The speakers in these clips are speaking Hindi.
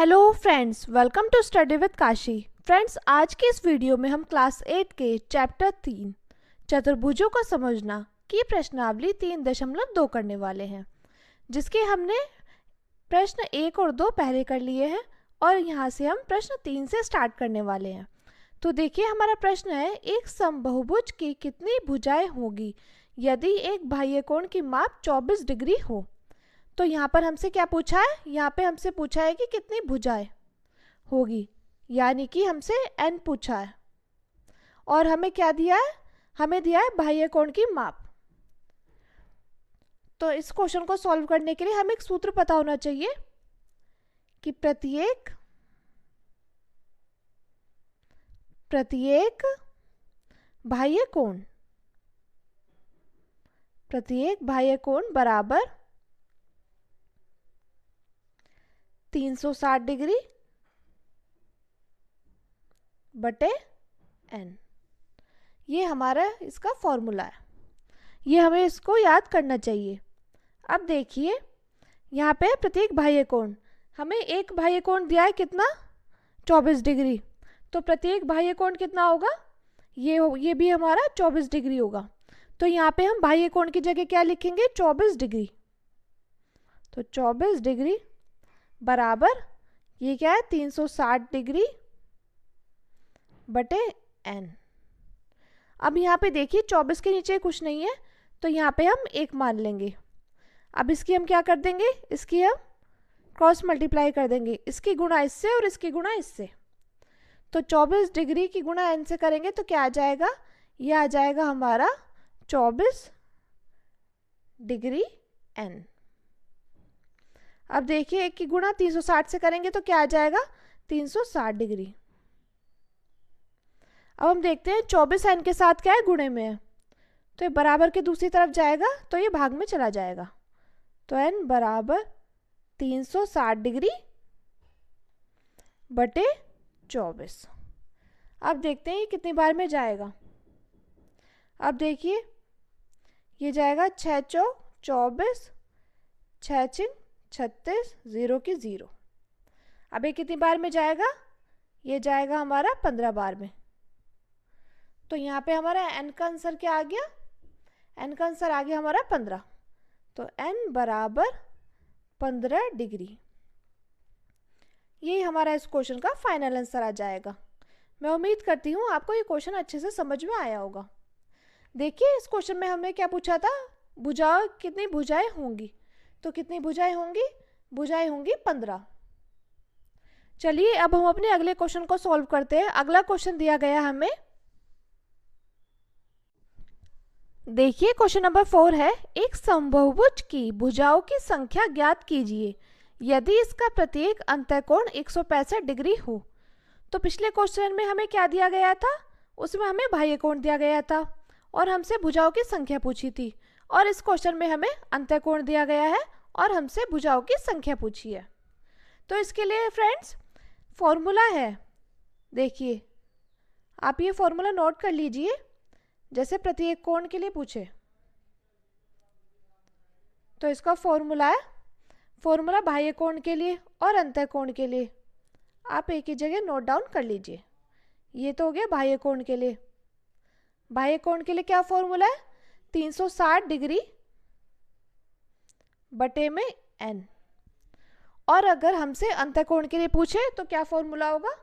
Hello friends, welcome to study with Kashi. Friends, आज के इस वीडियो में हम क्लास 8 के चैप्टर 3 चतुर्भुजों को समझना की प्रश्नावली 3.2 करने वाले हैं, जिसके हमने प्रश्न 1 और 2 पहले कर लिए हैं और यहाँ से हम प्रश्न 3 से स्टार्ट करने वाले हैं। तो देखिए, हमारा प्रश्न है, एक समबाहुभुज की कितनी भुजाएं होगी यदि एक बाह्य कोण की माप 24 डिग्री हो। तो यहाँ पर हमसे क्या पूछा है, यहाँ पे हमसे पूछा है कि कितनी भुजाएं होगी, यानी कि हमसे n पूछा है और हमें क्या दिया है, हमें दिया है बाह्य कोण की माप। तो इस क्वेश्चन को सॉल्व करने के लिए हमें एक सूत्र पता होना चाहिए कि प्रत्येक बाह्य कोण बराबर 360 डिग्री बटे n। ये हमारा इसका फॉर्मूला है, ये हमें इसको याद करना चाहिए। अब देखिए, यहाँ पे प्रत्येक बाह्य कोण, हमें एक बाह्य कोण दिया है कितना, 24 डिग्री। तो प्रत्येक बाह्य कोण कितना होगा, ये भी हमारा 24 डिग्री होगा। तो यहाँ पे हम बाह्य कोण की जगह क्या लिखेंगे, 24 डिग्री। तो 24 डिग्री बराबर ये क्या है, 360 डिग्री बटे n। अब यहाँ पे देखिए 24 के नीचे कुछ नहीं है, तो यहाँ पे हम 1 मान लेंगे। अब इसकी हम क्या कर देंगे, इसकी हम क्रॉस मल्टीप्लाई कर देंगे, इसकी गुणा इससे और इसकी गुणा इससे। तो 24 डिग्री की गुणा n से करेंगे तो क्या आ जाएगा, ये आ जाएगा हमारा 24 डिग्री n। अब देखिए, 1 की गुणा 360 से करेंगे तो क्या आ जाएगा, 360 डिग्री। अब हम देखते हैं 24 n के साथ क्या है, गुणे में है, तो ये बराबर के दूसरी तरफ जाएगा तो ये भाग में चला जाएगा। तो n बराबर 360 डिग्री बटे 24। अब देखते हैं ये कितनी बार में जाएगा। अब देखिए, ये जाएगा 6 चौक 24, 6 छिंग 36, 0 की 0। अब ये कितनी बार में जाएगा, ये जाएगा हमारा 15 बार में। तो यहाँ पे हमारा n का आंसर क्या आ गया, n का आंसर आ गया हमारा 15। तो n बराबर 15 डिग्री। यही हमारा इस क्वेश्चन का फाइनल आंसर आ जाएगा। मैं उम्मीद करती हूँ आपको ये क्वेश्चन अच्छे से समझ में आया होगा। देखिए, इस क्वेश्चन में हमें क्या पूछा था, कितनी भुजाएं होंगी। तो कितनी भुजाएं होंगी, भुजाएं होंगी 15। चलिए, अब हम अपने अगले क्वेश्चन को सॉल्व करते हैं। अगला क्वेश्चन दिया गया हमें, देखिए क्वेश्चन नंबर 4 है, एक समबाहुभुज की भुजाओं की संख्या ज्ञात कीजिए यदि इसका प्रत्येक अंतःकोण 165 डिग्री हो। तो पिछले क्वेश्चन में हमें क्या दिया गया था, उसमें हमें बाह्य कोण दिया गया था और हमसे भुजाओं की संख्या पूछी थी, और इस क्वेश्चन में हमें अंतःकोण दिया गया है और हमसे भुजाओं की संख्या पूछी है। तो इसके लिए फ्रेंड्स फॉर्मूला है, देखिए आप ये फॉर्मूला नोट कर लीजिए। जैसे प्रत्येक कोण के लिए पूछे तो इसका फॉर्मूला है, फॉर्मूला बाह्य कोण के लिए और अंतःकोण के लिए आप एक ही जगह नोट डाउन कर लीजिए। ये तो हो गया बाह्य कोण के लिए। बाह्य कोण के लिए क्या फॉर्मूला है, 360 डिग्री बटे में n। और अगर हमसे अंतःकोण के लिए पूछे तो क्या फॉर्मूला होगा,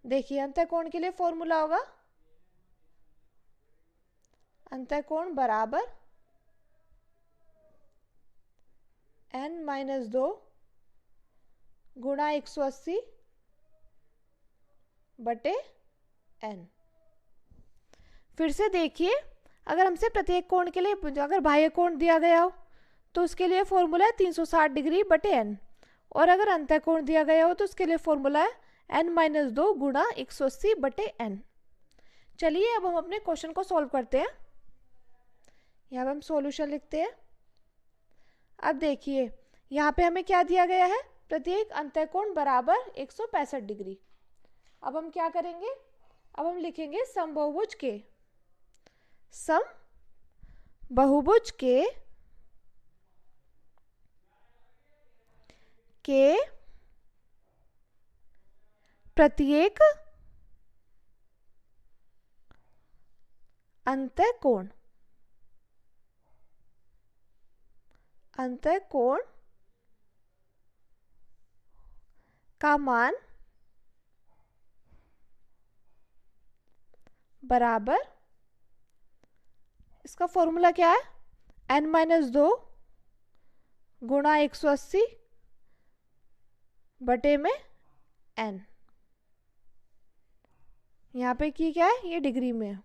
देखिए अंतःकोण के लिए फॉर्मूला होगा, अंतःकोण बराबर n-2 गुणा 180 बटे n। फिर से देखिए, अगर हमसे प्रत्येक कोण के लिए अगर बाह्य कोण दिया गया हो तो उसके लिए फॉर्मूला है 360 डिग्री बटे n, और अगर अंतःकोण दिया गया हो तो उसके लिए फॉर्मूला है n-2 गुणा 180 बटे n। चलिए, अब हम अपने क्वेश्चन को सॉल्व करते हैं। यहाँ पे हम सॉल्यूशन लिखते हैं। अब देखिए, यहाँ पे हमें क्या दिया गया है, प्रत्येक अंतःकोण बराबर 165 डिग्री। अब हम क्या करेंगे, अब हम लिखेंगे समबाहुभुज के प्रत्येक अंतःकोण का मान बराबर, इसका फॉर्मूला क्या है, n-2 गुणा 180 बटे में n। यहाँ पे की क्या है, ये डिग्री में है।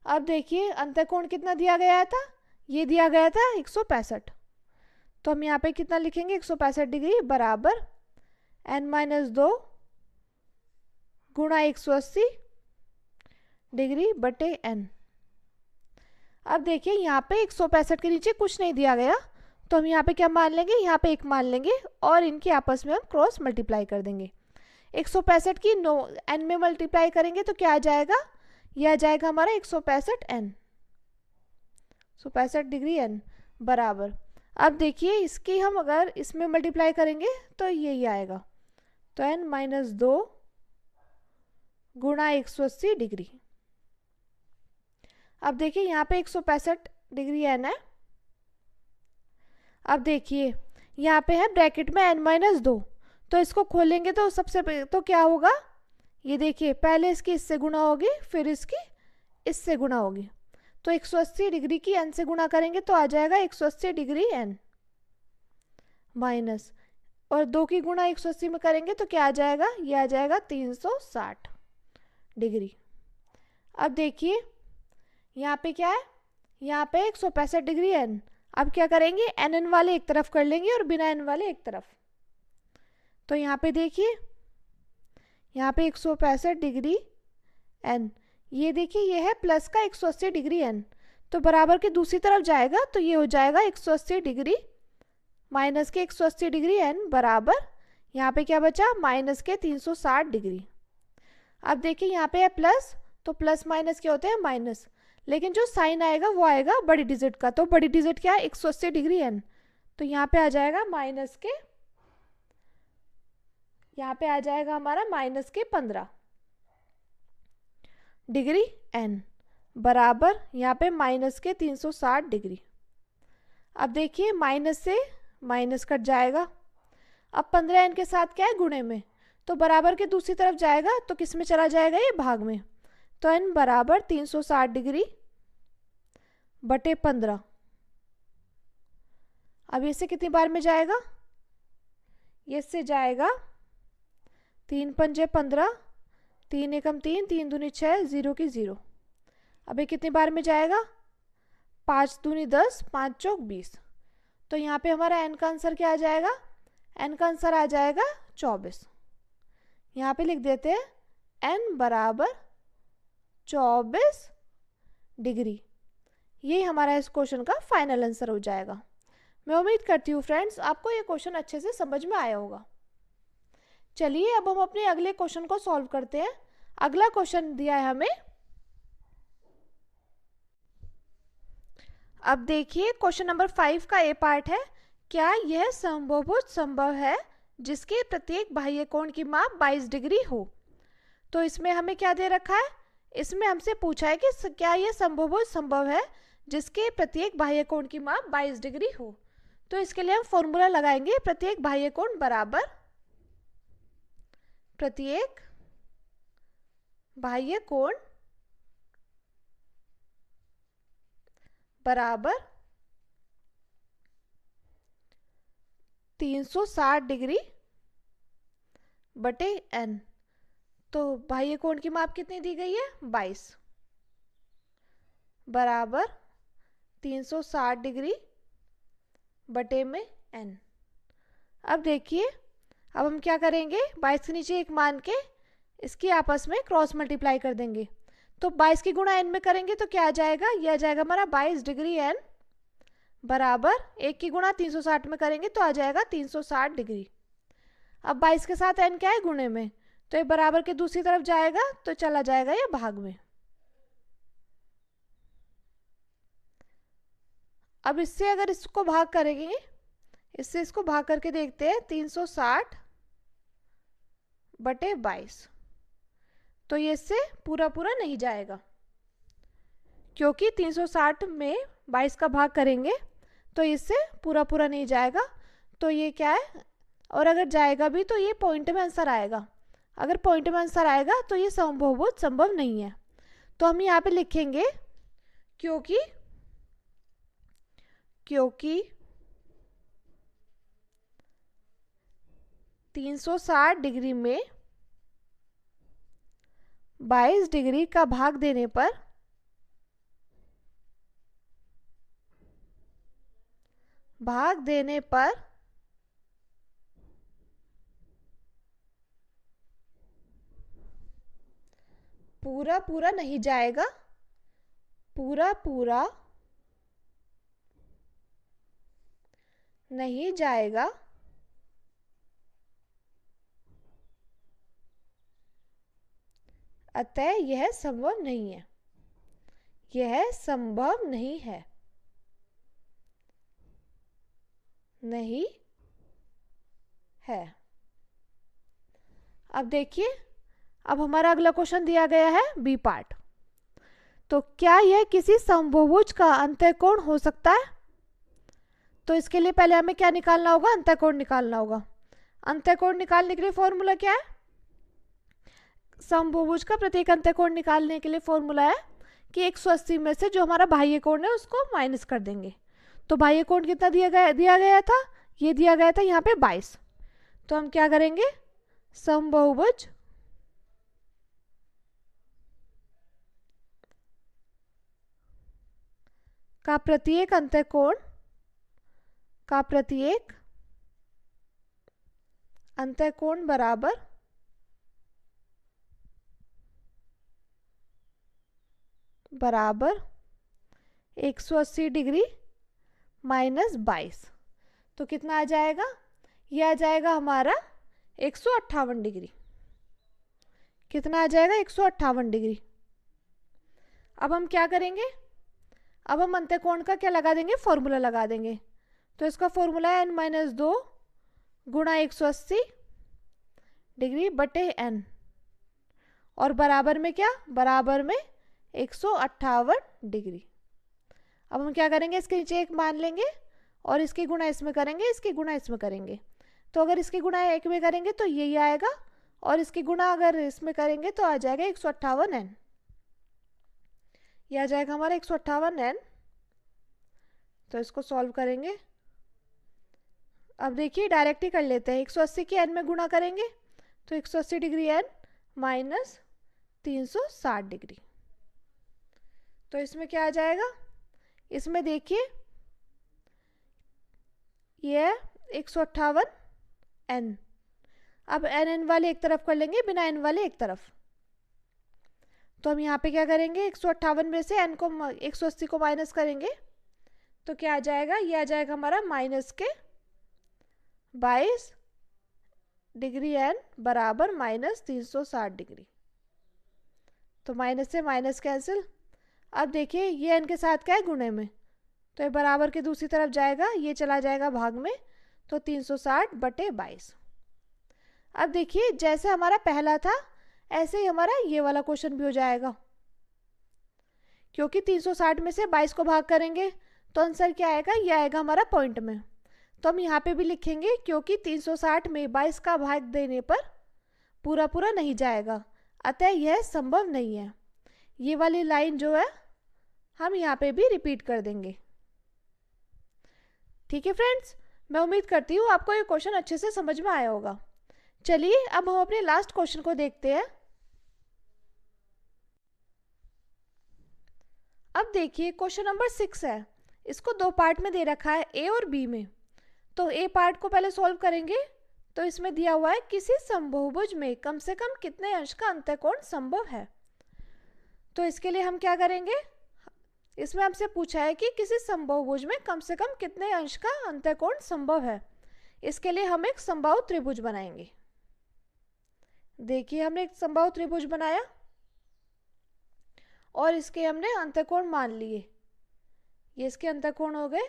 अब देखिए अंतःकोण कितना दिया गया था, ये दिया गया था 165। तो हम यहाँ पे कितना लिखेंगे, 165 डिग्री बराबर n-2 गुणा 180 डिग्री बटे n। अब देखिए यहाँ पे 165 के नीचे कुछ नहीं दिया गया, तो हम यहाँ पे क्या मान लेंगे, यहाँ पे 1 मान लेंगे और इनके आपस में हम क्रॉस मल्टीप्लाई कर देंगे। 165 की n में मल्टीप्लाई करेंगे तो क्या आ जाएगा, यह आ जाएगा हमारा 165 n, 165 डिग्री n बराबर। अब देखिए इसकी हम अगर इसमें मल्टीप्लाई करेंगे तो यही आएगा, तो n-2 गुणा 180 डिग्री। अब देखिए यहाँ पे 165 डिग्री n है। अब देखिए यहाँ पे है ब्रैकेट में n-2, तो इसको खोलेंगे तो सबसे तो क्या होगा, ये देखिए पहले इसकी इससे गुणा होगी, फिर इसकी इससे गुणा होगी, तो 180 डिग्री की n से गुणा करेंगे तो आ जाएगा 180 डिग्री n माइनस, और 2 की गुणा 180 में करेंगे तो क्या आ जाएगा, ये आ जाएगा 360 डिग्री। अब देखिए यहाँ पे क्या है, यहाँ पे 165 डिग्री n। अब क्या करेंगे, n वाले एक तरफ कर लेंगे और बिना n वाले एक तरफ। तो यहाँ पे देखिए यहाँ पे 165 डिग्री n, ये देखिए ये है प्लस का 180 डिग्री n, तो बराबर के दूसरी तरफ जाएगा तो ये हो जाएगा 180 डिग्री माइनस के 180 डिग्री n बराबर, यहाँ पे क्या बचा, माइनस के 360 डिग्री। अब देखिए यहाँ पे है प्लस, तो प्लस माइनस क्या होते हैं, माइनस, लेकिन जो साइन आएगा वो आएगा बड़ी डिजिट का, तो बड़ी डिजिट क्या है, 180 डिग्री n, तो यहाँ पे आ जाएगा माइनस के, यहाँ पे आ जाएगा हमारा माइनस के 15 डिग्री n बराबर, यहाँ पे माइनस के 360 डिग्री। अब देखिए माइनस से माइनस कट जाएगा, अब 15 n के साथ क्या है, गुणे में, तो बराबर के दूसरी तरफ जाएगा तो किस में चला जाएगा, ये भाग में, तो n बराबर 360 डिग्री बटे 15। अब इससे कितनी बार में जाएगा, ये से जाएगा 3 पंजे 15, 3 एकम 3, 3 दूनी 6, 0 की 0। अब ये कितनी बार में जाएगा, 5 दूनी 10, 5 चौक 20। तो यहाँ पे हमारा n का आंसर क्या आ जाएगा, n का आंसर आ जाएगा 24। यहाँ पे लिख देते हैं n बराबर 24 डिग्री। ये हमारा इस क्वेश्चन का फाइनल आंसर हो जाएगा। मैं उम्मीद करती हूँ फ्रेंड्स आपको ये क्वेश्चन अच्छे से समझ में आया होगा। चलिए अब हम अपने अगले क्वेश्चन को सॉल्व करते हैं। अगला क्वेश्चन दिया है हमें, अब देखिए क्वेश्चन नंबर 5 का ए पार्ट है, क्या यह समबाहुभुज संभव है जिसके प्रत्येक बाह्य कोण की माप 22 डिग्री हो। तो इसमें हमें क्या दे रखा है, इसमें हमसे पूछा है कि क्या यह समबाहुभुज संभव है जिसके प्रत्येक बाह्य कोण की माप 22 डिग्री हो। तो इसके लिए हम फॉर्मूला लगाएंगे, प्रत्येक बाह्य कोण बराबर प्रत्येक बाह्य कोण बराबर 360 डिग्री बटे n। तो बाह्य कोण की माप कितनी दी गई है, 22 बराबर 360 डिग्री बटे में n। अब देखिए अब हम क्या करेंगे, 22 के नीचे एक मान के इसकी आपस में क्रॉस मल्टीप्लाई कर देंगे। तो 22 की गुणा n में करेंगे तो क्या आ जाएगा, यह आ जाएगा हमारा 22 डिग्री n बराबर 1 की गुणा 360 में करेंगे तो आ जाएगा 360 डिग्री। अब 22 के साथ n क्या है, गुणे में, तो ये बराबर के दूसरी तरफ जाएगा तो चला जाएगा ये भाग में। अब इससे अगर इसको भाग करेंगे, इससे इसको भाग करके देखते हैं, 360 बटे 22 तो ये इससे पूरा पूरा नहीं जाएगा, क्योंकि 360 में 22 का भाग करेंगे तो इससे पूरा पूरा नहीं जाएगा। तो ये क्या है, और अगर जाएगा भी तो ये पॉइंट में आंसर आएगा। अगर पॉइंट में आंसर आएगा तो ये समबहुभुज संभव नहीं है। तो हम यहाँ पे लिखेंगे क्योंकि 360 डिग्री में 22 डिग्री का भाग देने पर पूरा पूरा नहीं जाएगा, पूरा पूरा नहीं जाएगा, अतः यह संभव नहीं है। यह संभव नहीं है, नहीं है। अब देखिए, अब हमारा अगला क्वेश्चन दिया गया है बी पार्ट। तो क्या यह किसी समबहुभुज का अंतःकोण हो सकता है? तो इसके लिए पहले हमें क्या निकालना होगा, अंतःकोण निकालना होगा। अंतःकोण निकालने के लिए फॉर्मूला क्या है, समबहुभुज का प्रत्येक अंतःकोण निकालने के लिए फॉर्मूला है कि 180 में से जो हमारा बाह्य कोण है उसको माइनस कर देंगे। तो बाह्य कोण कितना दिया गया था, ये दिया गया था यहाँ पे 22। तो हम क्या करेंगे, समबहुभुज का प्रत्येक अंतःकोण बराबर 180 डिग्री माइनस 22। तो कितना आ जाएगा, ये आ जाएगा हमारा 158 डिग्री। कितना आ जाएगा, 158 डिग्री। अब हम क्या करेंगे, अब हम अंतःकोण का क्या लगा देंगे, फॉर्मूला लगा देंगे। तो इसका फॉर्मूला है n-2 गुणा 180 डिग्री बटे n, और बराबर में क्या, बराबर में 158 डिग्री। अब हम क्या करेंगे, इसके नीचे एक मान लेंगे और इसकी गुणा इसमें करेंगे, इसकी गुणा इसमें करेंगे। तो अगर इसकी गुणा एक में करेंगे तो यही आएगा, और इसकी गुणा अगर इसमें करेंगे तो आ जाएगा 158 n। यह आ जाएगा हमारा 158 n। तो इसको सॉल्व करेंगे। अब देखिए डायरेक्ट ही कर लेते हैं, 180 की n में गुणा करेंगे तो 180 डिग्री n माइनस 360 डिग्री। तो इसमें क्या आ जाएगा, इसमें देखिए यह 158 n। अब n वाले एक तरफ कर लेंगे, बिना n वाले एक तरफ। तो हम यहाँ पे क्या करेंगे, 158 में से n को 180 को माइनस करेंगे तो क्या आ जाएगा, ये आ जाएगा हमारा माइनस के 22 डिग्री n बराबर माइनस 360 डिग्री। तो माइनस से माइनस कैंसिल। अब देखिए ये n के साथ क्या है, गुणे में, तो ये बराबर के दूसरी तरफ जाएगा, ये चला जाएगा भाग में, तो 360 बटे 22। अब देखिए जैसे हमारा पहला था ऐसे ही हमारा ये वाला क्वेश्चन भी हो जाएगा, क्योंकि 360 में से 22 को भाग करेंगे तो आंसर क्या आएगा, ये आएगा हमारा पॉइंट में। तो हम यहाँ पे भी लिखेंगे क्योंकि 360 में 22 का भाग देने पर पूरा पूरा नहीं जाएगा, अतः यह संभव नहीं है। ये वाली लाइन जो है हम यहाँ पे भी रिपीट कर देंगे। ठीक है फ्रेंड्स, मैं उम्मीद करती हूँ आपको ये क्वेश्चन अच्छे से समझ में आया होगा। चलिए अब हम अपने लास्ट क्वेश्चन को देखते हैं। अब देखिए क्वेश्चन नंबर 6 है, इसको दो पार्ट में दे रखा है, ए और बी में। तो ए पार्ट को पहले सॉल्व करेंगे। तो इसमें दिया हुआ है किसी समबहुभुज में कम से कम कितने अंश का अंतःकोण संभव है। तो इसके लिए हम क्या करेंगे, इसमें हमसे पूछा है कि किसी समबहुभुज में कम से कम कितने अंश का अंतःकोण संभव है। इसके लिए हम एक समबाहु त्रिभुज बनाएंगे। देखिए हमने एक समबाहु त्रिभुज बनाया और इसके हमने अंतःकोण मान लिए। ये इसके अंतःकोण हो गए,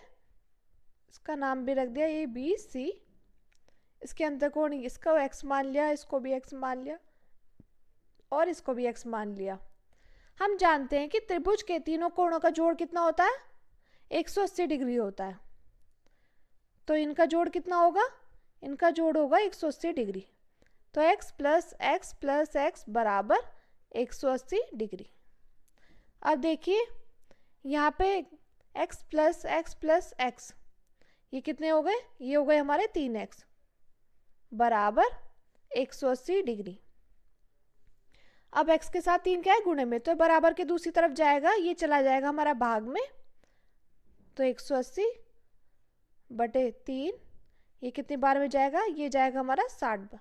इसका नाम भी रख दिया ये बी सी। इसके अंतःकोण, इसका x मान लिया, इसको भी x मान लिया, और इसको भी x मान लिया। हम जानते हैं कि त्रिभुज के तीनों कोणों का जोड़ कितना होता है, 180 डिग्री होता है। तो इनका जोड़ कितना होगा, इनका जोड़ होगा 180 डिग्री। तो x प्लस एक्स बराबर 180 डिग्री। अब देखिए यहाँ पे x प्लस एक्स ये कितने हो गए, ये हो गए हमारे 3x बराबर 180 डिग्री। अब x के साथ 3 क्या है, गुणे में, तो बराबर के दूसरी तरफ जाएगा, ये चला जाएगा हमारा भाग में। तो 180 बटे 3 ये कितनी बार में जाएगा, ये जाएगा हमारा 60 बार।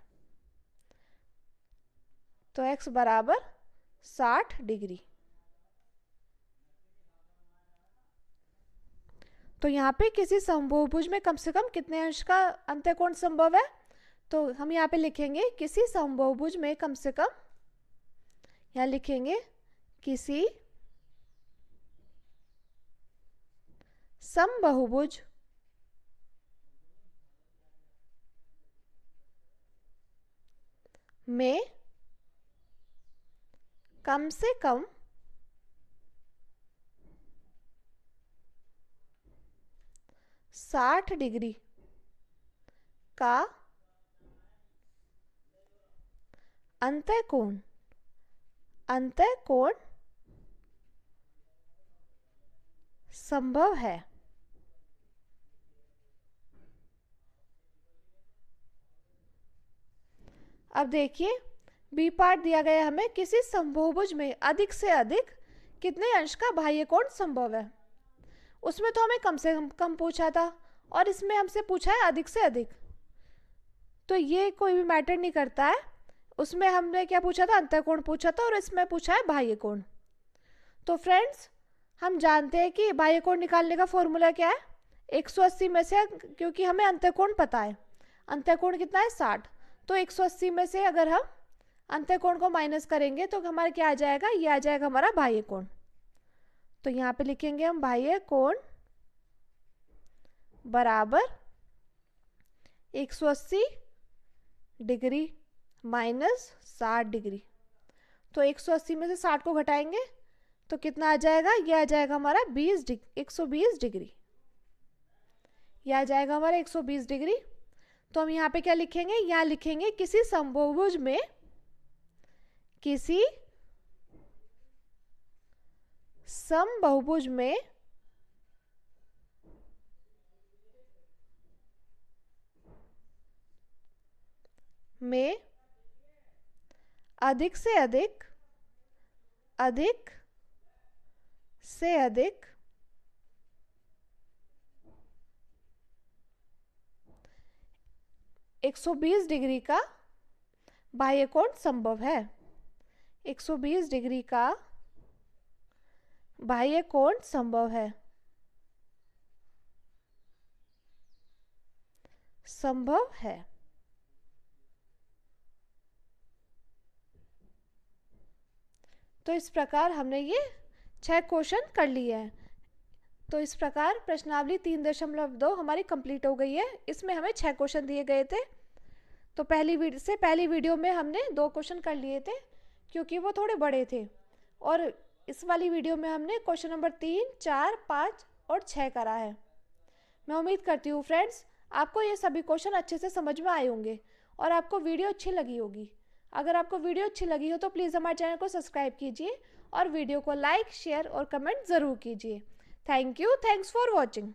तो x बराबर 60 डिग्री। तो यहाँ पे किसी समबाहुभुज में कम से कम कितने अंश का अंत्यकोण संभव है, तो हम यहाँ पे लिखेंगे किसी समबाहुभुज में कम से कम, यहाँ लिखेंगे किसी समबाहुभुज में कम से कम 60 डिग्री का अंत्यकोण संभव है। अब देखिए बी पार्ट दिया गया हमें, किसी समबाहुभुज में अधिक से अधिक कितने अंश का बाह्य कोण संभव है। उसमें तो हमें कम से कम पूछा था और इसमें हमसे पूछा है अधिक से अधिक, तो ये कोई भी मैटर नहीं करता है। उसमें हमने क्या पूछा था, अंतःकोण पूछा था, और इसमें पूछा है बाह्य कोण। तो फ्रेंड्स हम जानते हैं कि बाह्य कोण निकालने का फॉर्मूला क्या है, 180 में से, क्योंकि हमें अंतःकोण पता है, अंतःकोण कितना है 60, तो 180 में से अगर हम अंतःकोण को माइनस करेंगे तो हमारा क्या आ जाएगा, ये आ जाएगा हमारा बाह्य कोण। तो यहाँ पे लिखेंगे हम बाह्य कोण बराबर 180 डिग्री माइनस 60 डिग्री। तो 180 में से 60 को घटाएंगे तो कितना आ जाएगा, ये आ जाएगा हमारा 120 डिग्री, ये आ जाएगा हमारा 120 डिग्री। तो हम यहाँ पे क्या लिखेंगे, यहाँ लिखेंगे किसी समबाहुभुज में, किसी समबाहुभुज में अधिक से अधिक 120 डिग्री का बाह्य कोण संभव है। 120 डिग्री का बाह्य कोण संभव है, तो इस प्रकार हमने ये 6 क्वेश्चन कर लिए हैं। तो इस प्रकार प्रश्नावली 3.2 हमारी कंप्लीट हो गई है। इसमें हमें 6 क्वेश्चन दिए गए थे। तो पहली वीडियो में हमने 2 क्वेश्चन कर लिए थे क्योंकि वो थोड़े बड़े थे, और इस वाली वीडियो में हमने क्वेश्चन नंबर 3, 4, 5 और 6 करा है। मैं उम्मीद करती हूँ फ्रेंड्स आपको ये सभी क्वेश्चन अच्छे से समझ में आए होंगे और आपको वीडियो अच्छी लगी होगी। अगर आपको वीडियो अच्छी लगी हो तो प्लीज़ हमारे चैनल को सब्सक्राइब कीजिए और वीडियो को लाइक, शेयर और कमेंट ज़रूर कीजिए। Thank you, thanks for watching.